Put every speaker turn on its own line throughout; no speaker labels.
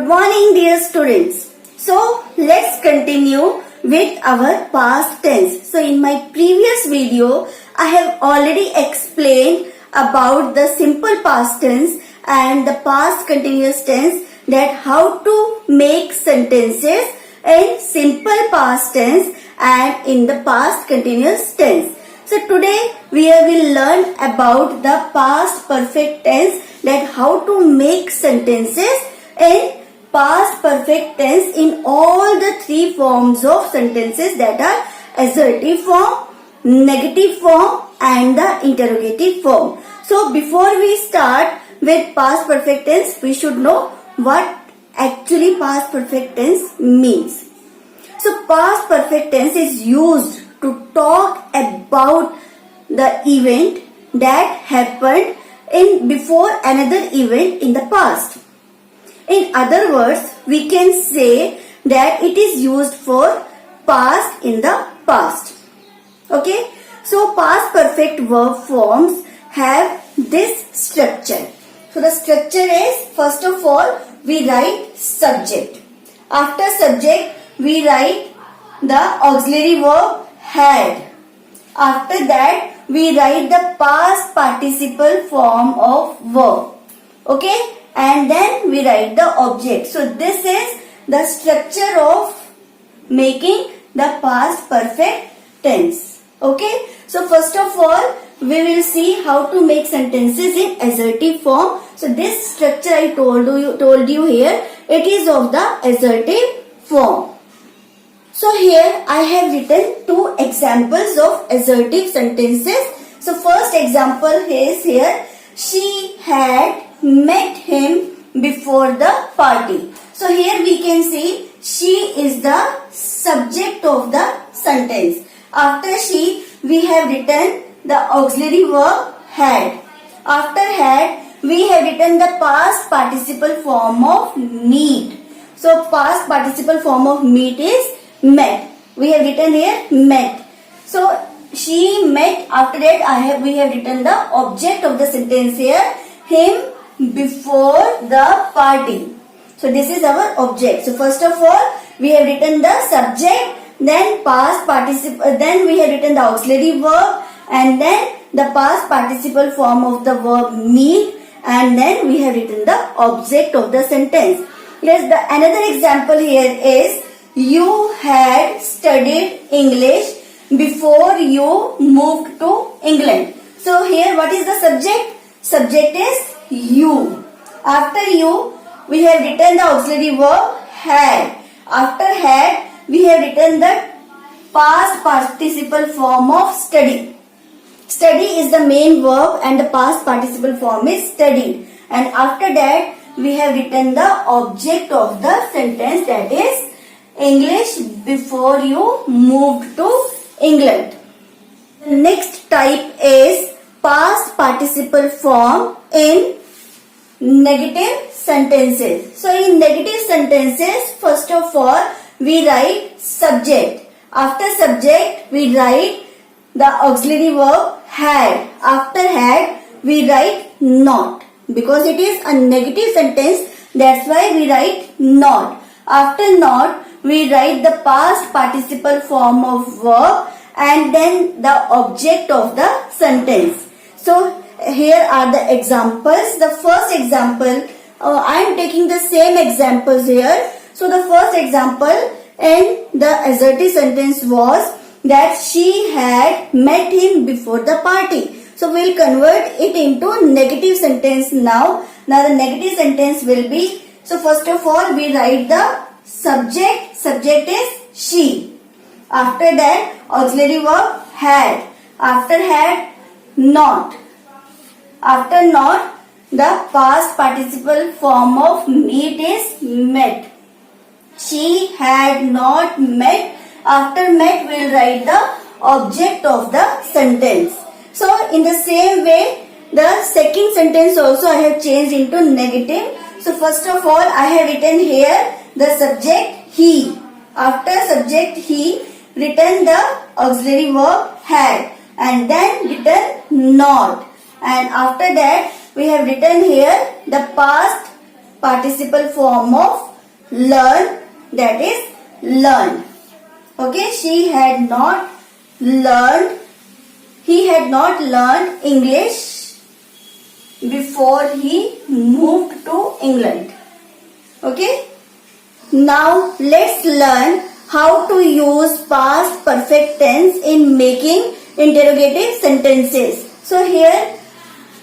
Good morning, dear students. So let's continue with our past tense. So in my previous video, I have already explained about the simple past tense and the past continuous tense, that how to make sentences in simple past tense and in the past continuous tense. So today we will learn about the past perfect tense, that how to make sentences in past perfect tense in all the three forms of sentences, that are assertive form, negative form and the interrogative form. So before we start with past perfect tense, we should know what actually past perfect tense means. So past perfect tense is used to talk about the event that happened in before another event in the past. In other words, we can say that it is used for past in the past. Okay. So past perfect verb forms have this structure. So the structure is, first of all, we write subject. After subject, we write the auxiliary verb had. After that, we write the past participle form of verb. Okay. And then we write the object. So this is the structure of making the past perfect tense. Okay. So first of all, we will see how to make sentences in assertive form. So this structure I told you here, it is of the assertive form. So here I have written two examples of assertive sentences. So first example is here, she had met him before the party. So here we can see she is the subject of the sentence. After she, we have written the auxiliary verb had. After had, we have written the past participle form of meet. So past participle form of meet is met. We have written here met. So she met. After that, we have written the object of the sentence here, him before the party. So this is our object. So first of all, we have written the subject, then past participle, then we have written the auxiliary verb, and then the past participle form of the verb meet, and then we have written the object of the sentence. Yes, another example here is, you had studied English before you moved to England. So here what is the subject? Subject is you. After you, we have written the auxiliary verb had. After had, we have written the past participle form of study. Study is the main verb and the past participle form is studied. And after that, we have written the object of the sentence, that is English before you moved to England. The next type is past participle form in negative sentences. So in negative sentences, first of all, we write subject. After subject, we write the auxiliary verb had. After had, we write not. Because it is a negative sentence, that's why we write not. After not, we write the past participle form of verb and then the object of the sentence. So here are the examples. The first example, I am taking the same examples here. So the first example in the assertive sentence was that she had met him before the party. So we will convert it into negative sentence now. Now the negative sentence will be, so first of all we write the subject. Subject is she. After that, auxiliary verb had. After had, not. After not, the past participle form of meet is met. She had not met. After met, we will write the object of the sentence. So in the same way, the second sentence also I have changed into negative. So first of all, I have written here the subject he. After subject he, written the auxiliary verb had, and then written not. And after that, we have written here the past participle form of learn, that is learned. Okay, she had not learned, he had not learned English before he moved to England. Okay, now let's learn how to use past perfect tense in making interrogative sentences. So here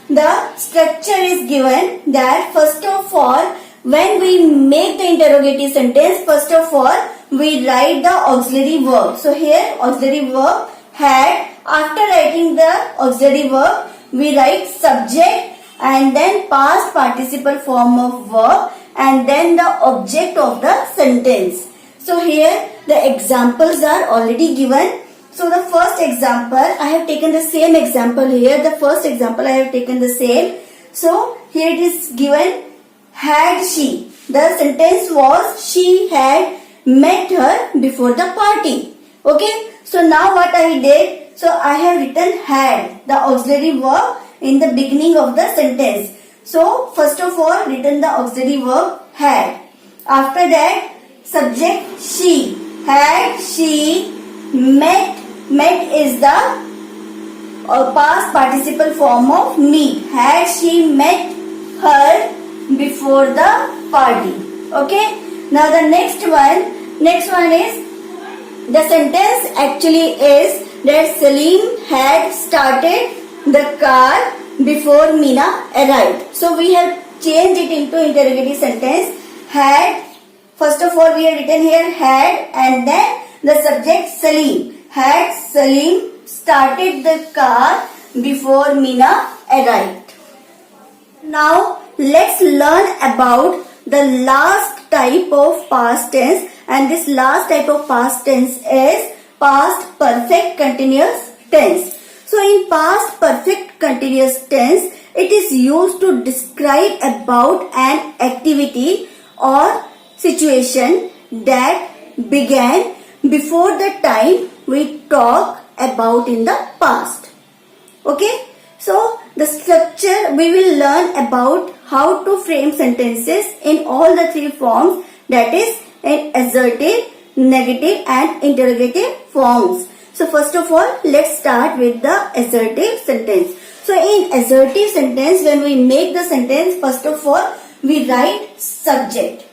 the structure is given that first of all, when we make the interrogative sentence, first of all we write the auxiliary verb. So here auxiliary verb had. After writing the auxiliary verb, we write subject and then past participle form of verb and then the object of the sentence. So here the examples are already given. So the first example, I have taken the same example here. The first example I have taken the same. So here it is given, had she. The sentence was, she had met her before the party. Okay. So now what I did, so I have written had, the auxiliary verb in the beginning of the sentence. So first of all written the auxiliary verb had. After that subject she. Had she met, met is the past participle form of meet. Had she met her before the party. Okay. Now the next one is, the sentence actually is that Salim had started the car before Meena arrived. So we have changed it into interrogative sentence. Had, first of all we have written here had and then the subject Salim. Had Salim started the car before Meena arrived. Now let's learn about the last type of past tense, and this last type of past tense is past perfect continuous tense. So in past perfect continuous tense, it is used to describe about an activity or situation that began before the time we talk about in the past. Okay, so the structure, we will learn about how to frame sentences in all the three forms, that is in assertive, negative and interrogative forms. So first of all, let's start with the assertive sentence. So in assertive sentence, when we make the sentence, first of all we write subject.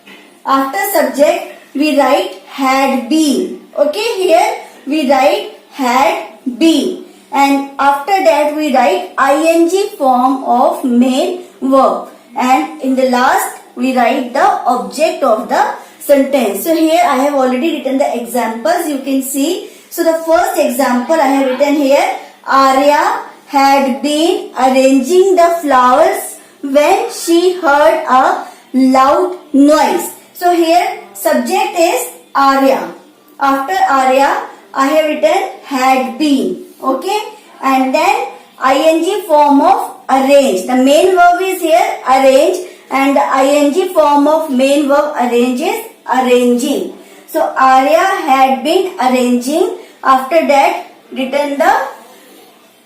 After subject we write had been. Okay, here we write had been, and after that we write ing form of main verb, and in the last we write the object of the sentence. So here I have already written the examples, you can see. So the first example I have written here, Arya had been arranging the flowers when she heard a loud noise. So here subject is Arya. After Arya I have written had been. Okay, and then ing form of arrange. The main verb is here arrange, and the ing form of main verb arrange is arranging. So Arya had been arranging. After that written the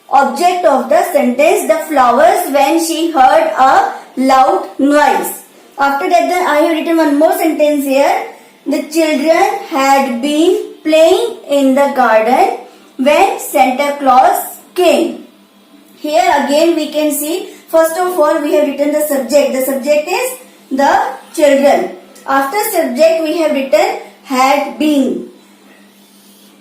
object of the sentence, the flowers, when she heard a loud noise. After that then I have written one more sentence here. The children had been playing in the garden when Santa Claus came. Here again we can see, first of all we have written the subject. The subject is the children. After subject we have written had been.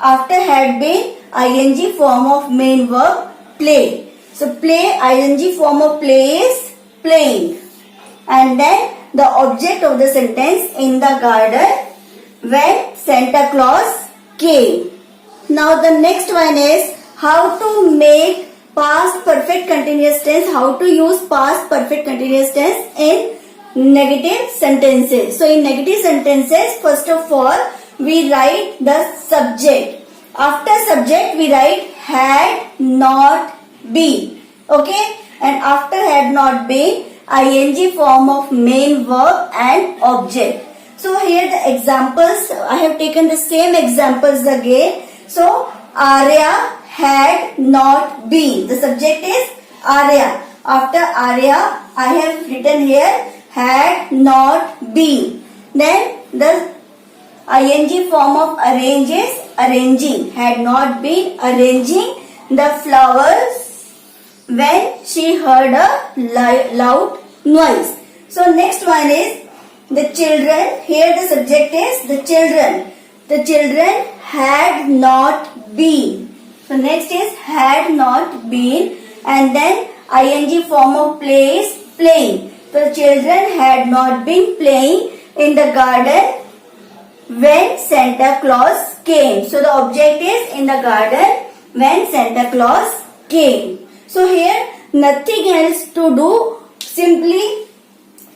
After had been, ing form of main verb play. So play, ing form of play is playing. And then the object of the sentence, in the garden when Santa Claus came. Now the next one is how to make past perfect continuous tense, how to use past perfect continuous tense in negative sentences. So in negative sentences, first of all we write the subject. After subject we write had not been. Okay, and after had not been, ing form of main verb and object. So here the examples, I have taken the same examples again. So Arya had not been. The subject is Arya. After Arya I have written here had not been. Then The ing form of arrange is arranging. Had not been arranging the flowers when she heard a loud noise. So next one is the children. Here the subject is the children. The children had not been. So next is had not been, and then ing form of play is playing. The children had not been playing in the garden when Santa Claus came. So the object is in the garden when Santa Claus came. So here nothing else to do, simply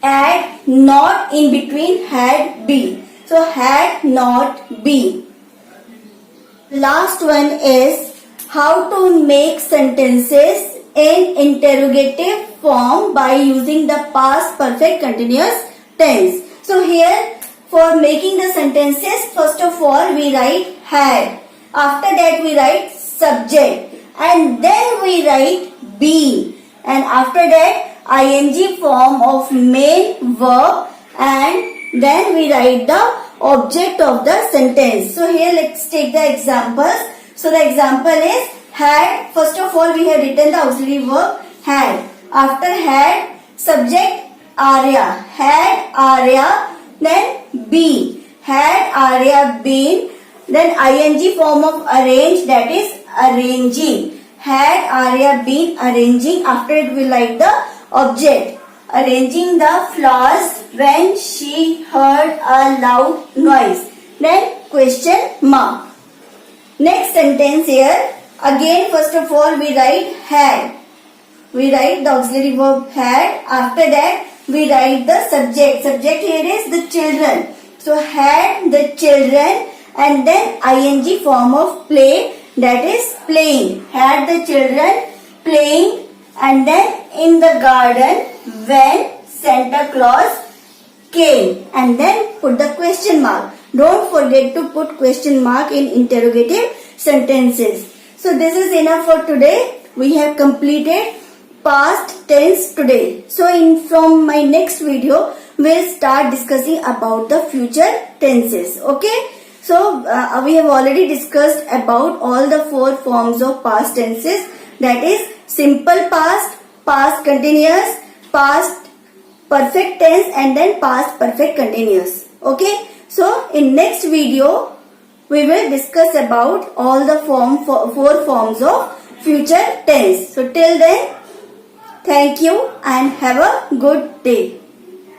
add not in between had been. So had not been. Last one is how to make sentences in interrogative form by using the past perfect continuous tense. So here for making the sentences, first of all we write had. After that we write subject, and then we write been, and after that ing form of main verb, and then we write the object of the sentence. So here let's take the examples. So the example is had. First of all we have written the auxiliary verb had. After had, subject Arya. Had Arya, then been. Had Arya been, then ing form of arrange, that is arranging. Had Arya been arranging. After it we write the object. Arranging the flowers when she heard a loud noise. Then question mark. Next sentence here. Again first of all we write had. We write the auxiliary verb had. After that we write the subject. Subject here is the children. So had the children, and then ing form of play, that is playing. Had the children playing, and then in the garden when Santa Claus came, and then put the question mark. Don't forget to put question mark in interrogative sentences. So this is enough for today. We have completed past tense today. So from my next video we'll start discussing about the future tenses. Okay. So we have already discussed about all the 4 forms of past tenses, that is simple past, past continuous, past perfect tense, and then past perfect continuous. Okay. So in next video we will discuss about all the 4 forms of future tense. So till then, thank you and have a good day.